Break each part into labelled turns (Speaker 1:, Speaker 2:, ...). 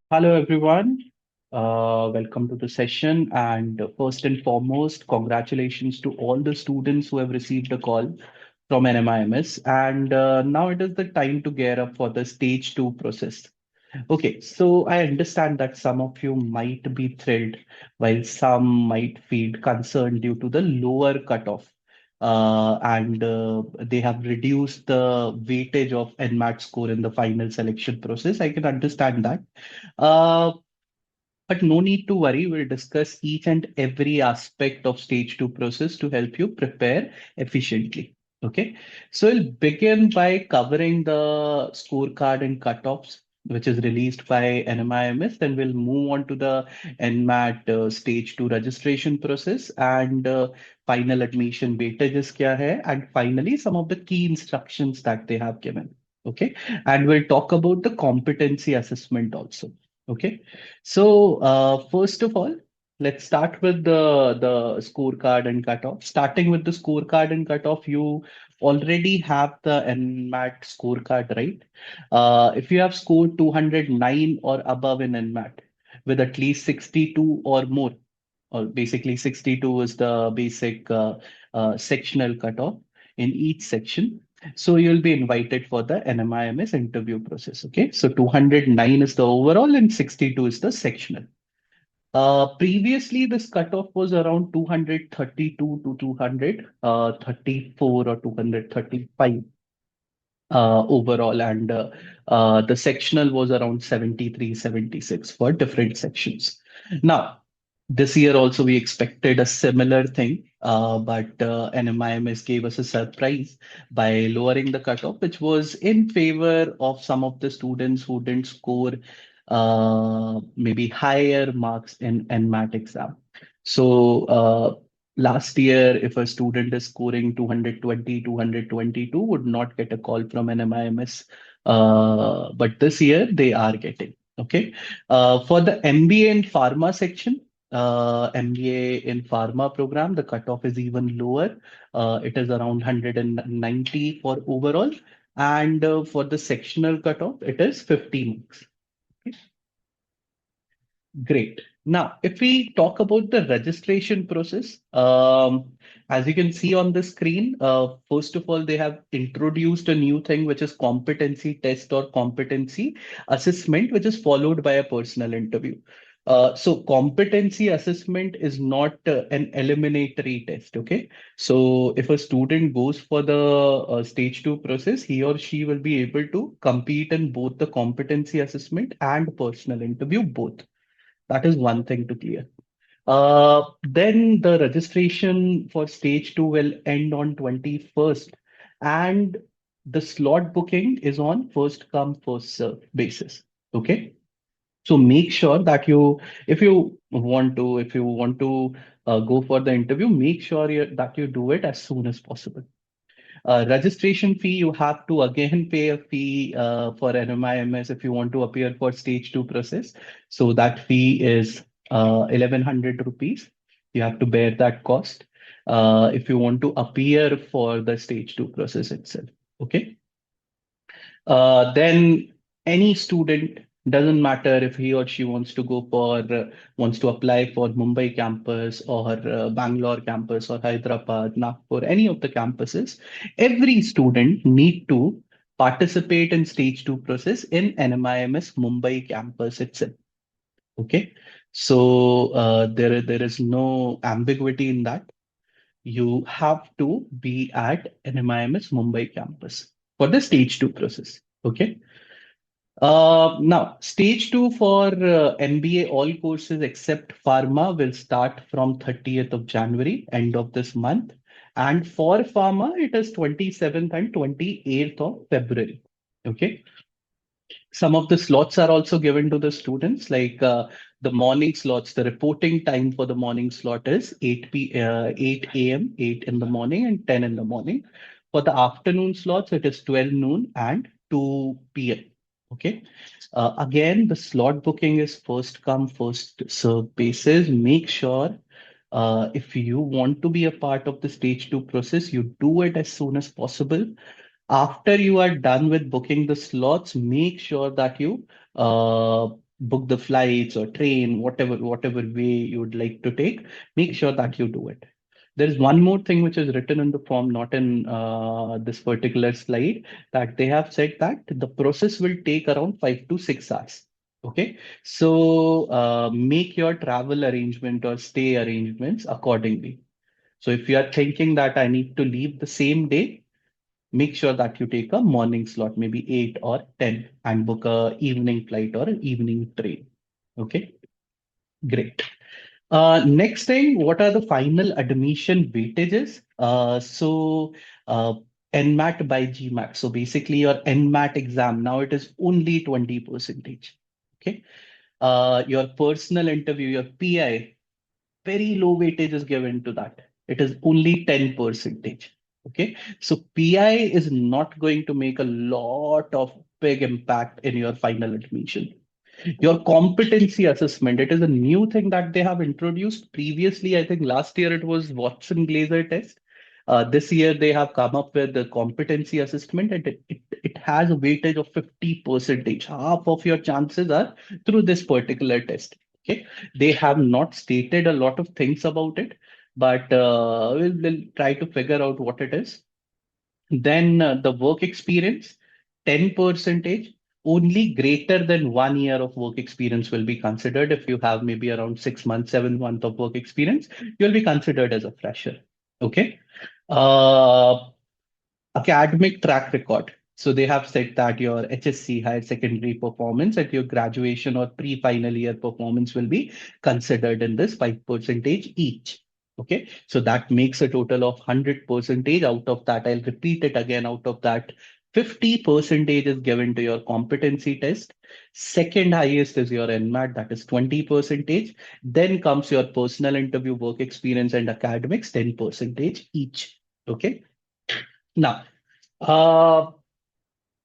Speaker 1: Hello, everyone. Welcome to the session. And first and foremost, congratulations to all the students who have received a call from NMIMS. And now it is the time to gear up for the stage two process. Okay, so I understand that some of you might be thrilled, while some might feel concerned due to the lower cutoff. And they have reduced the weightage of NMAT score in the final selection process. I can understand that. Uh, but no need to worry. We'll discuss each and every aspect of stage two process to help you prepare efficiently. Okay. So we'll begin by covering the scorecard and cutoffs, which is released by NMIMS. Then we'll move on to the NMAT stage two registration process and final admission weightages kya hai, and finally some of the key instructions that they have given. Okay. And we'll talk about the competency assessment also. Okay. So, first of all, let's start with the scorecard and cutoff. Starting with the scorecard and cutoff, you already have the NMAT scorecard, right? If you have scored 209 or above in NMAT with at least 62 or more, or basically 62 is the basic sectional cutoff in each section. So you'll be invited for the NMIMS interview process. Okay, so 209 is the overall and 62 is the sectional. Previously, this cutoff was around 232 to 234 or 235 overall, and the sectional was around 73, 76 for different sections. Now, this year also we expected a similar thing, but NMIMS gave us a surprise by lowering the cutoff, which was in favor of some of the students who didn't score maybe higher marks in NMAT exam. So last year, if a student is scoring 220, 222, would not get a call from NMIMS. But this year they are getting. Okay. For the MBA in pharma section, MBA in pharma program, the cutoff is even lower. It is around 190 for overall. And for the sectional cutoff, it is 50 marks. Great. Now, if we talk about the registration process, as you can see on the screen, first of all, they have introduced a new thing, which is competency test or competency assessment, which is followed by a personal interview. So competency assessment is not an eliminatory test, okay? So if a student goes for the stage two process, he or she will be able to compete in both the competency assessment and personal interview, both. That is one thing to clear. Then the registration for stage two will end on 21st, and the slot booking is on first come, first serve basis. Okay. So make sure that if you want to go for the interview, make sure that you do it as soon as possible. Registration fee, you have to again pay a fee for NMIMS if you want to appear for stage two process. So that fee is 1100 rupees. You have to bear that cost if you want to appear for the stage two process itself. Okay. Then any student, doesn't matter if he or she wants to apply for Mumbai campus or Bangalore campus or Hyderabad, Nagpur, any of the campuses, every student need to participate in stage two process in NMIMS Mumbai campus itself. Okay, so there is no ambiguity in that. You have to be at NMIMS Mumbai campus for the stage two process. Okay. Now, stage two for MBA, all courses except pharma will start from 30th of January, end of this month. And for pharma, it is 27th and 28th of February. Okay. Some of the slots are also given to the students, like the morning slots. The reporting time for the morning slot is 8 a.m., 8 in the morning and 10 in the morning. For the afternoon slots, it is 12 noon and 2 p.m. Okay. Again, the slot booking is first come, first serve basis. Make sure if you want to be a part of the stage two process, you do it as soon as possible. After you are done with booking the slots, make sure that you book the flights or train, whatever way you would like to take. Make sure that you do it. There is one more thing which is written in the form, not in this particular slide, that they have said that the process will take around 5 to 6 hours. Okay, so make your travel arrangement or stay arrangements accordingly. So if you are thinking that I need to leave the same day, make sure that you take a morning slot, maybe 8 or 10, and book a evening flight or an evening train. Okay, great. Next thing, what are the final admission weightages? Uh, NMAT by GMAT. So basically your NMAT exam, now it is only 20 percentage. Okay. Your personal interview, your PI, very low weightage is given to that. It is only 10 percentage. Okay. So PI is not going to make a lot of big impact in your final admission. Your competency assessment, it is a new thing that they have introduced. Previously, I think last year it was Watson Glaser test. This year they have come up with the competency assessment, and it has a weightage of 50 percentage. Half of your chances are through this particular test. Okay. They have not stated a lot of things about it, but we'll try to figure out what it is. Then the work experience, 10 percentage, only greater than 1 year of work experience will be considered. If you have maybe around 6 months, 7 months of work experience, you'll be considered as a fresher. Okay. Uh, Academic track record. So they have said that your HSC, higher secondary performance, and your graduation or pre-final year performance will be considered in this 5 percentage each. Okay, so that makes a total of 100 percentage. Out of that, I'll repeat it again. Out of that, 50 percentage is given to your competency test. Second highest is your NMAT, that is 20 percentage. Then comes your personal interview, work experience, and academics, 10 percentage each. Okay. Now, uh,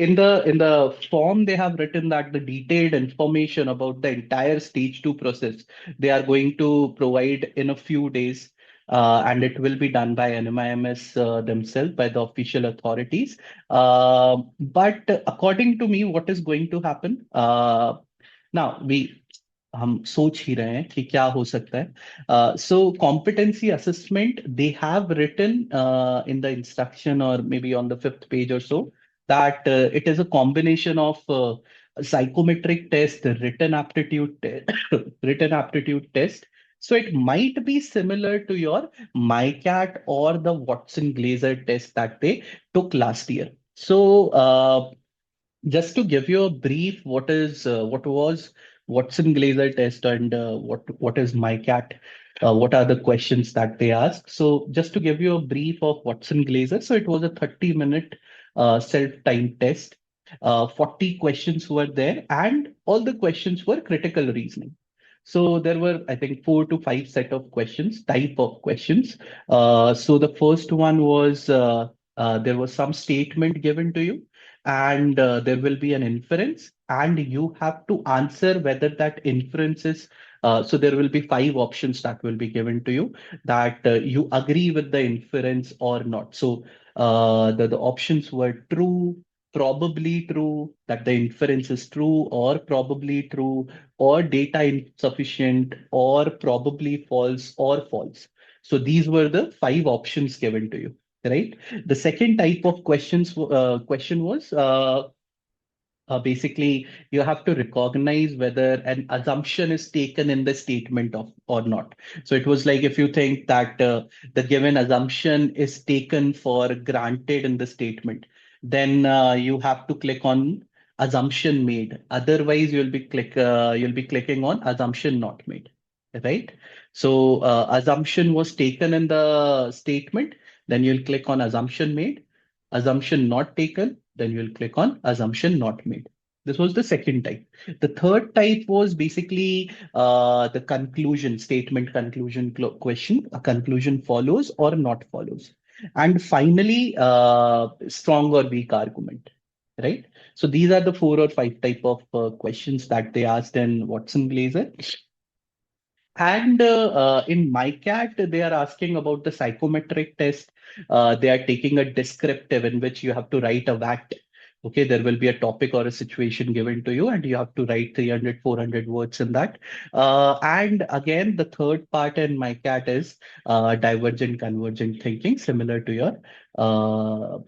Speaker 1: in the form they have written that the detailed information about the entire stage two process they are going to provide in a few days, and it will be done by NMIMS themselves, by the official authorities. But according to me, what is going to happen? Now we हम सोच ही रहे हैं कि क्या हो सकता है. So competency assessment, they have written in the instruction or maybe on the fifth page or so, that it is a combination of psychometric test, written aptitude written aptitude test. So it might be similar to your MyCat or the Watson Glaser test that they took last year. So just to give you a brief, what was Watson Glaser test, and what is MyCat? What are the questions that they ask? So just to give you a brief of Watson Glaser, so it was a 30-minute self-timed test. 40 questions were there, and all the questions were critical reasoning. So there were, I think, 4 to 5 set of questions, type of questions. So the first one was, there was some statement given to you, and there will be an inference, and you have to answer whether that inference is. So there will be 5 options that will be given to you, that you agree with the inference or not. So the options were true, probably true, that the inference is true, or probably true, or data insufficient, or probably false, or false. So these were the 5 options given to you, right? The second type of question was, basically you have to recognize whether an assumption is taken in the statement of or not. So it was like, if you think that the given assumption is taken for granted in the statement, then you have to click on assumption made. Otherwise you'll be clicking on assumption not made, right? So assumption was taken in the statement, then you'll click on assumption made. Assumption not taken, then you'll click on assumption not made. This was the second type. The third type was basically the conclusion statement, conclusion question. A conclusion follows or not follows. And finally, strong or weak argument, right? So these are the 4 or 5 type of questions that they asked in Watson Glaser. And in MyCat, they are asking about the psychometric test. They are taking a descriptive in which you have to write a VAT. Okay, there will be a topic or a situation given to you, and you have to write 300, 400 words in that. And again, the third part in MyCat is divergent convergent thinking, similar to your uh,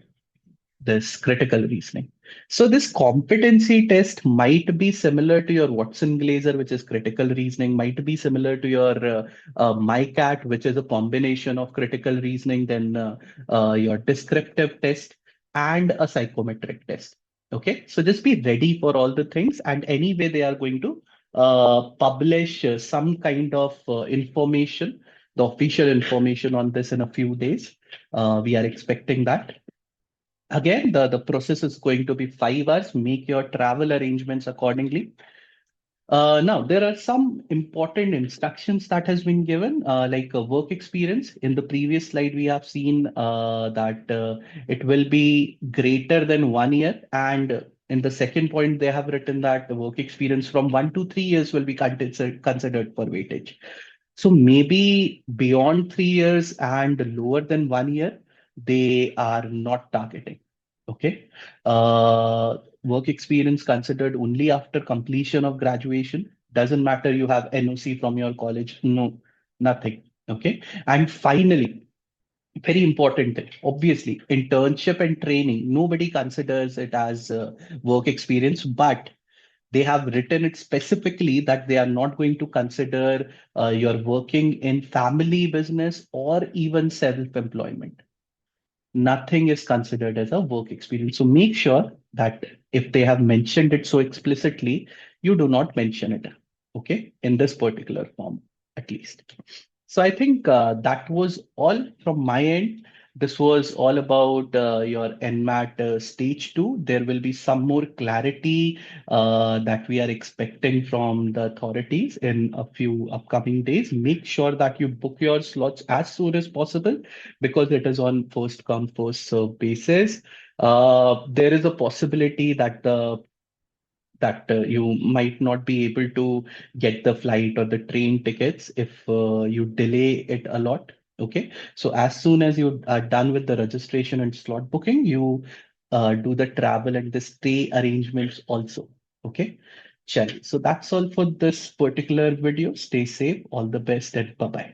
Speaker 1: this critical reasoning. So this competency test might be similar to your Watson Glaser, which is critical reasoning, might be similar to your MyCat, which is a combination of critical reasoning, then your descriptive test and a psychometric test. Okay, so just be ready for all the things. And anyway, they are going to publish some kind of information, the official information on this in a few days. We are expecting that. Again, the process is going to be 5 hours. Make your travel arrangements accordingly. Now, there are some important instructions that has been given, like work experience. In the previous slide, we have seen that it will be greater than 1 year. And in the second point, they have written that the work experience from 1 to 3 years will be considered for weightage. So maybe beyond 3 years and lower than 1 year, they are not targeting. Okay. Work experience considered only after completion of graduation. Doesn't matter you have NOC from your college. No, nothing. Okay. And finally, very important thing, obviously, internship and training. Nobody considers it as work experience, but they have written it specifically that they are not going to consider your working in family business or even self-employment. Nothing is considered as a work experience. So make sure that if they have mentioned it so explicitly, you do not mention it, okay, in this particular form, at least. So I think that was all from my end. This was all about your NMAT stage two. There will be some more clarity that we are expecting from the authorities in a few upcoming days. Make sure that you book your slots as soon as possible because it is on first come, first serve basis. There is a possibility that you might not be able to get the flight or the train tickets if you delay it a lot. Okay, so as soon as you are done with the registration and slot booking, you do the travel and the stay arrangements also. Okay, Chal. So that's all for this particular video. Stay safe, all the best, and bye bye.